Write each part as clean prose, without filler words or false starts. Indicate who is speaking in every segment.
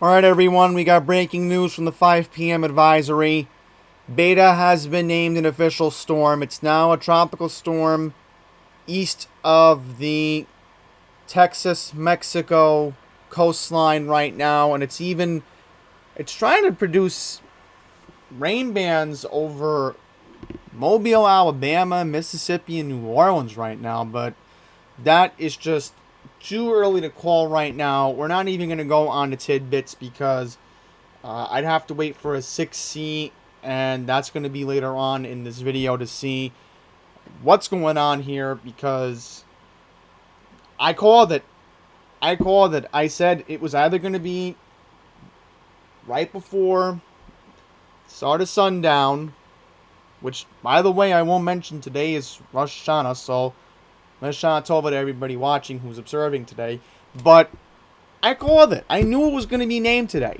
Speaker 1: Alright, everyone, we got breaking news from the 5 p.m. advisory. Beta has been named an official storm. It's now a tropical storm east of the Texas-Mexico coastline right now, and it's trying to produce rain bands over Mobile, Alabama, Mississippi, and New Orleans right now, but that is just too early to call right now. We're not even going to go on to tidbits because I'd have to wait for a 6C, and that's going to be later on in this video to see what's going on here because I called it. I said it was either going to be right before start of sundown, which, by the way, I won't mention today is Rosh Hashanah, so Rosh Hashanah Tova to everybody watching who's observing today. But I called it. I knew it was going to be named today.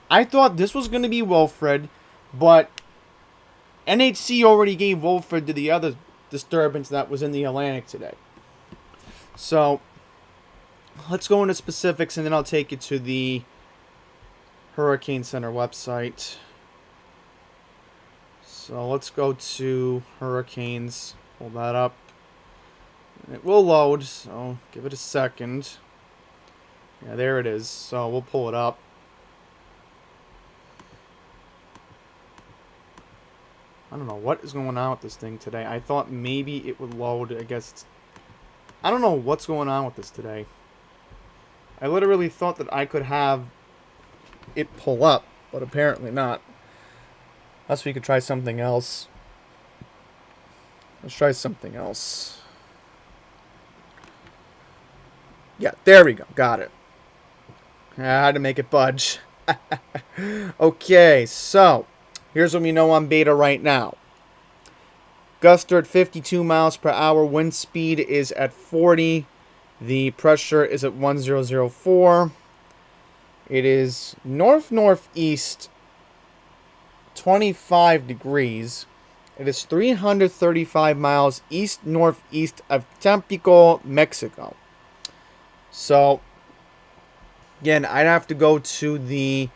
Speaker 1: I thought this was going to be Wilfred, but NHC already gave Wilfred to the other disturbance that was in the Atlantic today. So, let's go into specifics, and then I'll take you to the Hurricane Center website. So, let's go to hurricanes. Pull that up. It will load, so give it a second. Yeah, there it is. So, we'll pull it up. I don't know what is going on with this thing today. I thought maybe it would load. I guess I don't know what's going on with this today. I literally thought that I could have it pull up, but apparently not. Unless we could try something else. Let's try something else. Yeah, there we go. Got it. I had to make it budge. Okay, so here's what we know on beta right now. Gusts are at 52 miles per hour. Wind speed is at 40. The pressure is at 1004. It is north-northeast 25 degrees. It is 335 miles east-northeast of Tampico, Mexico. So, again, I'd have to go to the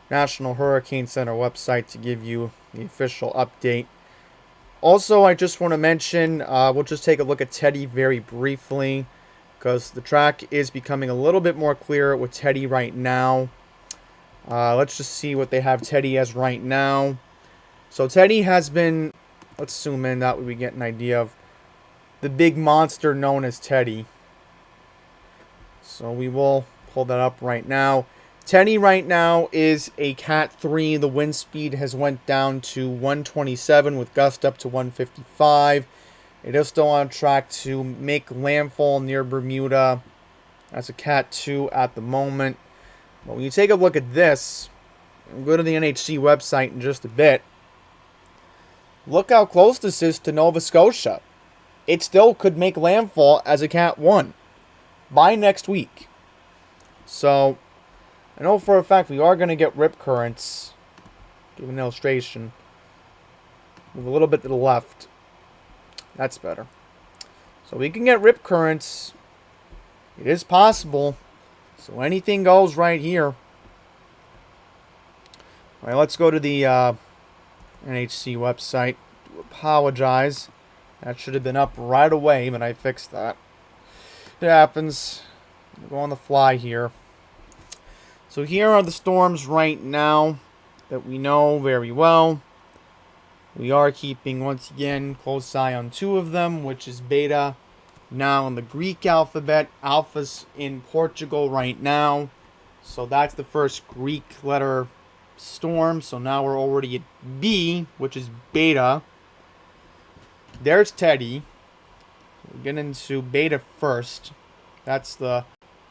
Speaker 1: National Hurricane Center website to give you the official update. Also, I just want to mention, we'll just take a look at Teddy very briefly, because the track is becoming a little bit more clear with Teddy right now. Let's just see what they have Teddy as right now. So Teddy has been, let's zoom in, that way we get an idea of the big monster known as Teddy. So we will pull that up right now. Teddy right now is a Cat 3. The wind speed has went down to 127 with gust up to 155. It is still on track to make landfall near Bermuda. That's a Cat 2 at the moment. But when you take a look at this, we'll go to the NHC website in just a bit. Look how close this is to Nova Scotia. It still could make landfall as a Cat 1 by next week. So, I know for a fact we are going to get rip currents. Give an illustration. Move a little bit to the left. That's better. So we can get rip currents. It is possible. So anything goes right here. Alright, let's go to the NHC website. Apologize. That should have been up right away, but I fixed that. It happens. We'll go on the fly here. So here are the storms right now that we know very well. We are keeping, once again, close eye on two of them, which is Beta now in the Greek alphabet. Alpha's in Portugal right now. So that's the first Greek letter storm. So now we're already at B, which is Beta. There's Teddy. We'll get into Beta first. That's the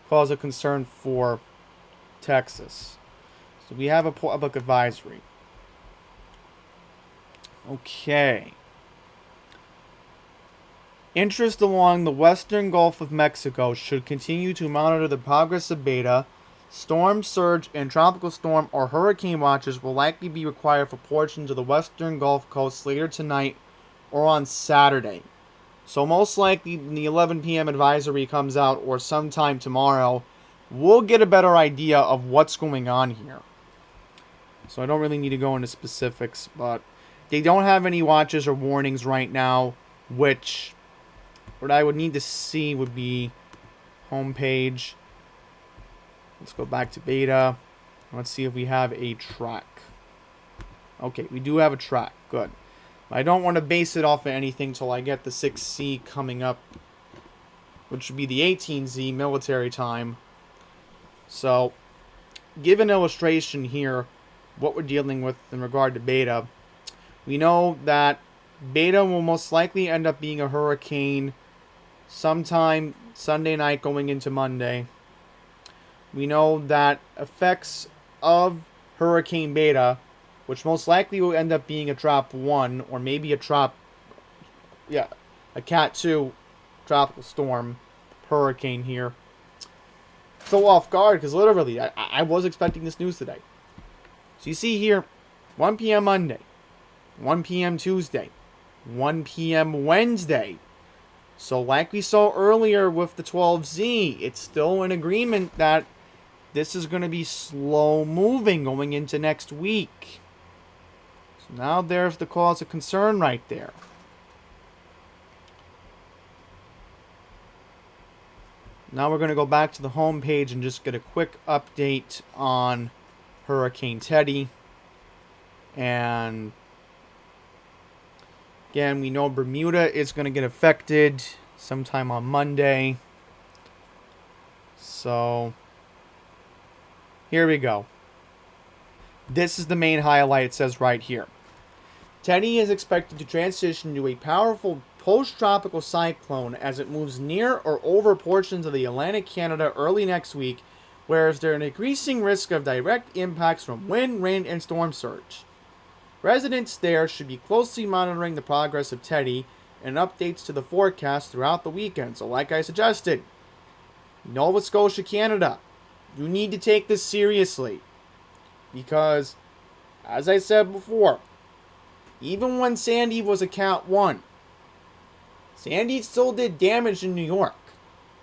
Speaker 1: cause of concern for Texas. So we have a public advisory. Okay. Interest along the western Gulf of Mexico should continue to monitor the progress of Beta. Storm surge and tropical storm or hurricane watches will likely be required for portions of the western Gulf Coast later tonight or on Saturday. So most likely when the 11 p.m. advisory comes out or sometime tomorrow, we'll get a better idea of what's going on here. So I don't really need to go into specifics, but they don't have any watches or warnings right now, which what I would need to see would be homepage. Let's go back to beta. Let's see if we have a track. Okay, we do have a track. Good. I don't want to base it off of anything till I get the 6C coming up, which would be the 18Z military time. So, give an illustration here what we're dealing with in regard to beta. We know that beta will most likely end up being a hurricane sometime Sunday night going into Monday. We know that effects of Hurricane Beta, which most likely will end up being a Trop 1 or maybe a Cat 2 tropical storm hurricane here. So off guard because literally I was expecting this news today. So you see here, 1 p.m. Monday, 1 p.m. Tuesday, 1 p.m. Wednesday. So like we saw earlier with the 12Z, it's still an agreement that this is going to be slow moving going into next week. So now there's the cause of concern right there. Now we're going to go back to the home page and just get a quick update on Hurricane Teddy. And again, we know Bermuda is going to get affected sometime on Monday. So here we go. This is the main highlight. It says right here. Teddy is expected to transition to a powerful post-tropical cyclone as it moves near or over portions of the Atlantic Canada early next week, whereas there is an increasing risk of direct impacts from wind, rain, and storm surge. Residents there should be closely monitoring the progress of Teddy and updates to the forecast throughout the weekend. So like I suggested, Nova Scotia, Canada, you need to take this seriously. Because, as I said before, even when Sandy was a Cat 1, Sandy still did damage in New York.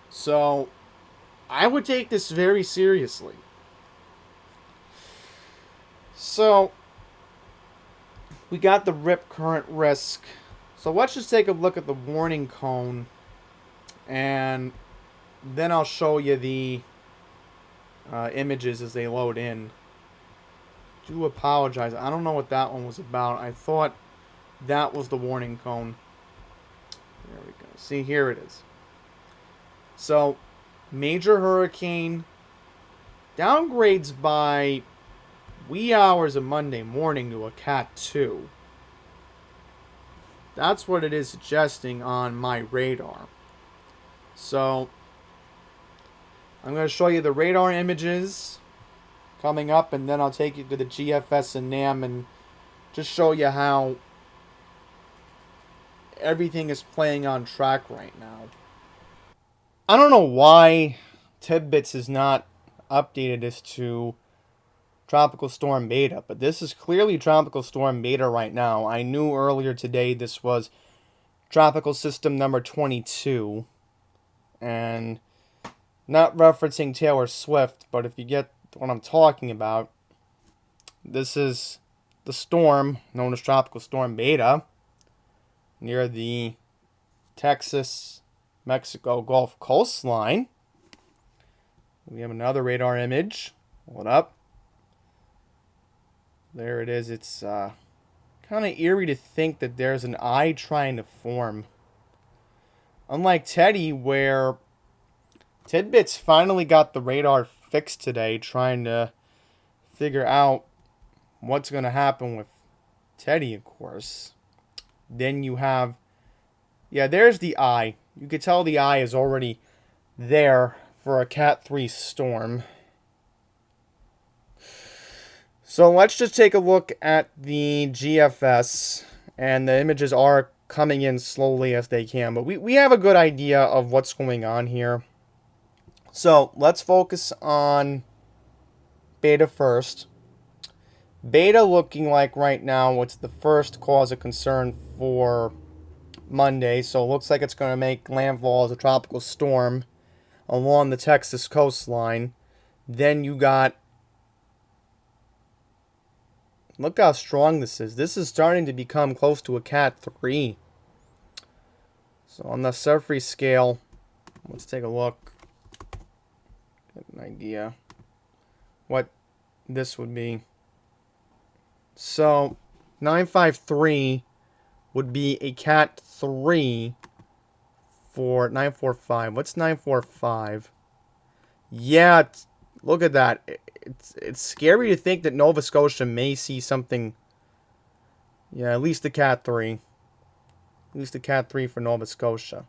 Speaker 1: So, I would take this very seriously. So, we got the rip current risk. So let's just take a look at the warning cone. And then I'll show you the images as they load in. Do apologize. I don't know what that one was about. I thought that was the warning cone. There we go. See, here it is. So, major hurricane downgrades by wee hours of Monday morning to a Cat 2. That's what it is suggesting on my radar. So, I'm going to show you the radar images coming up, and then I'll take you to the GFS and NAM and just show you how everything is playing on track right now. I don't know why Tidbits has not updated this to Tropical Storm Beta, but this is clearly Tropical Storm Beta right now. I knew earlier today this was Tropical System number 22, and not referencing Taylor Swift, but if you get what I'm talking about, this is the storm known as Tropical Storm Beta near the Texas-Mexico Gulf coastline. We have another radar image. Hold up. There it is. It's kind of eerie to think that there's an eye trying to form. Unlike Teddy, where Tidbits finally got the radar fixed today, trying to figure out what's going to happen with Teddy, of course. Then you have, there's the eye. You could tell the eye is already there for a Cat 3 storm. So let's just take a look at the GFS, and the images are coming in slowly as they can, but we have a good idea of what's going on here. So let's focus on Beta first. Beta looking like right now it's the first cause of concern for Monday, so it looks like it's going to make landfall as a tropical storm along the Texas coastline. Then you got, look how strong this is. This is starting to become close to a Cat 3. So on the Surfree scale, let's take a look. Get an idea what this would be. So 953 would be a Cat 3 for 945. What's 945? Yeah, look at that. It's scary to think that Nova Scotia may see something. Yeah, at least a Cat 3. At least a Cat 3 for Nova Scotia.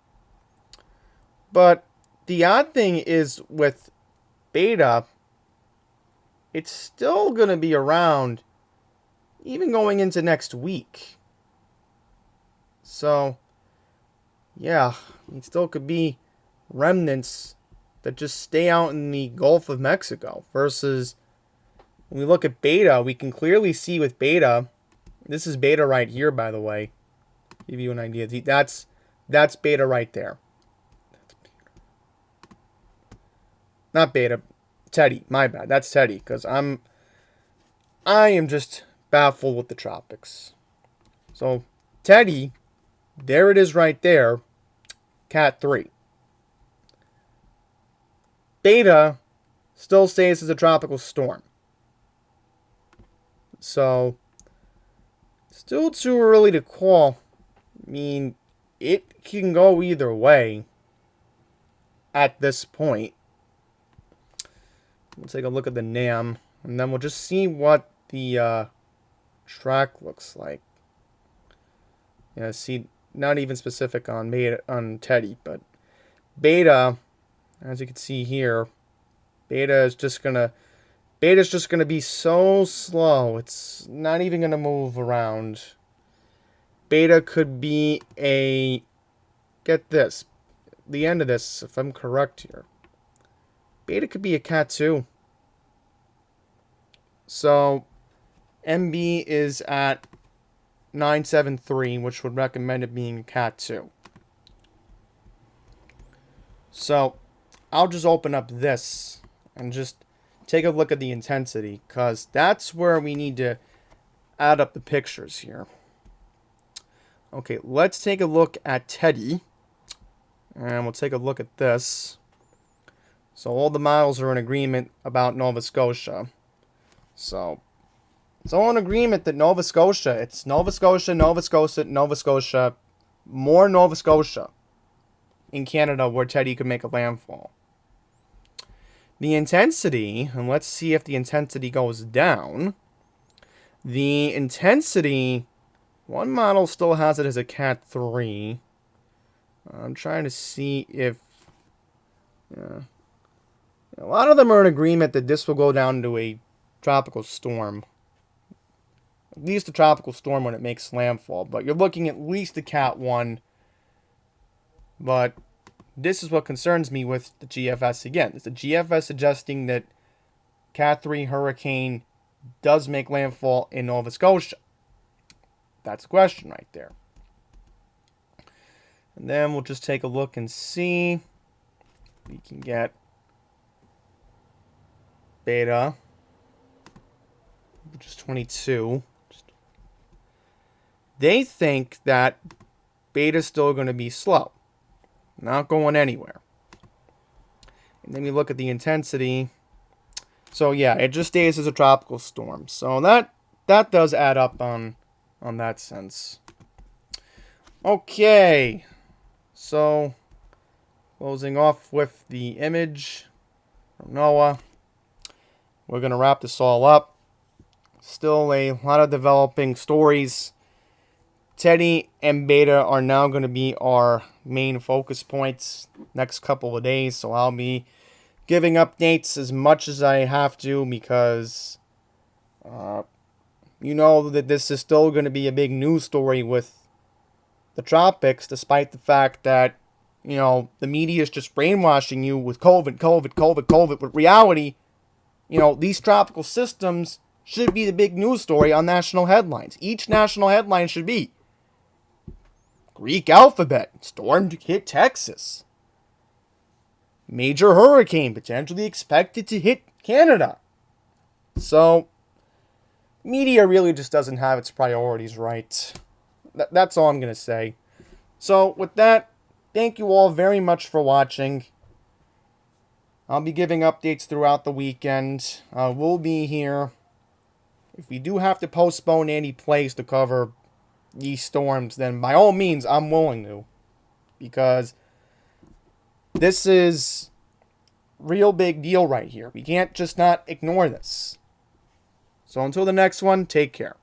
Speaker 1: But the odd thing is with Beta, it's still going to be around even going into next week. So, yeah, it still could be remnants that just stay out in the Gulf of Mexico. Versus, when we look at Beta, we can clearly see with Beta, this is Beta right here, by the way. Give you an idea. That's Beta right there. Not Beta, Teddy. My bad. That's Teddy, because I am just baffled with the tropics. So Teddy, there it is right there, Cat 3. Beta still stays as a tropical storm. So still too early to call. I mean, it can go either way at this point. We'll take a look at the NAM, and then we'll just see what the track looks like. Yeah, see, not even specific on Beta, on Teddy, but Beta, as you can see here, Beta's just gonna be so slow. It's not even gonna move around. Beta could be a, get this, the end of this, if I'm correct here. Beta could be a Cat 2. So MB is at 973, which would recommend it being a Cat 2. So I'll just open up this and just take a look at the intensity, because that's where we need to add up the pictures here. Okay, let's take a look at Teddy, and we'll take a look at this. So all the models are in agreement about Nova Scotia. So it's all in agreement that Nova Scotia, it's Nova Scotia, Nova Scotia, Nova Scotia, more Nova Scotia in Canada where Teddy could make a landfall. The intensity, and let's see if the intensity goes down. The intensity, one model still has it as a Cat 3. I'm trying to see if, a lot of them are in agreement that this will go down to a tropical storm. At least a tropical storm when it makes landfall. But you're looking at least a Cat 1. But this is what concerns me with the GFS again. It's the GFS suggesting that Cat 3 hurricane does make landfall in Nova Scotia. That's a question right there. And then we'll just take a look and see if we can get Beta, which is 22. They think that Beta's still going to be slow, not going anywhere. And then we look at the intensity. So yeah, it just stays as a tropical storm. So that does add up on that sense. Okay, so closing off with the image from NOAA. We're going to wrap this all up. Still a lot of developing stories. Teddy and Beta are now going to be our main focus points next couple of days. So I'll be giving updates as much as I have to, because you know that this is still going to be a big news story with the tropics, despite the fact that, you know, the media is just brainwashing you with COVID. But reality, you know, these tropical systems should be the big news story on national headlines. Each national headline should be Greek alphabet, storm hit Texas. Major hurricane potentially expected to hit Canada. So, media really just doesn't have its priorities right. That's all I'm going to say. So, with that, thank you all very much for watching. I'll be giving updates throughout the weekend. We'll be here. If we do have to postpone any plays to cover these storms, then by all means, I'm willing to. Because this is real big deal right here. We can't just not ignore this. So until the next one, take care.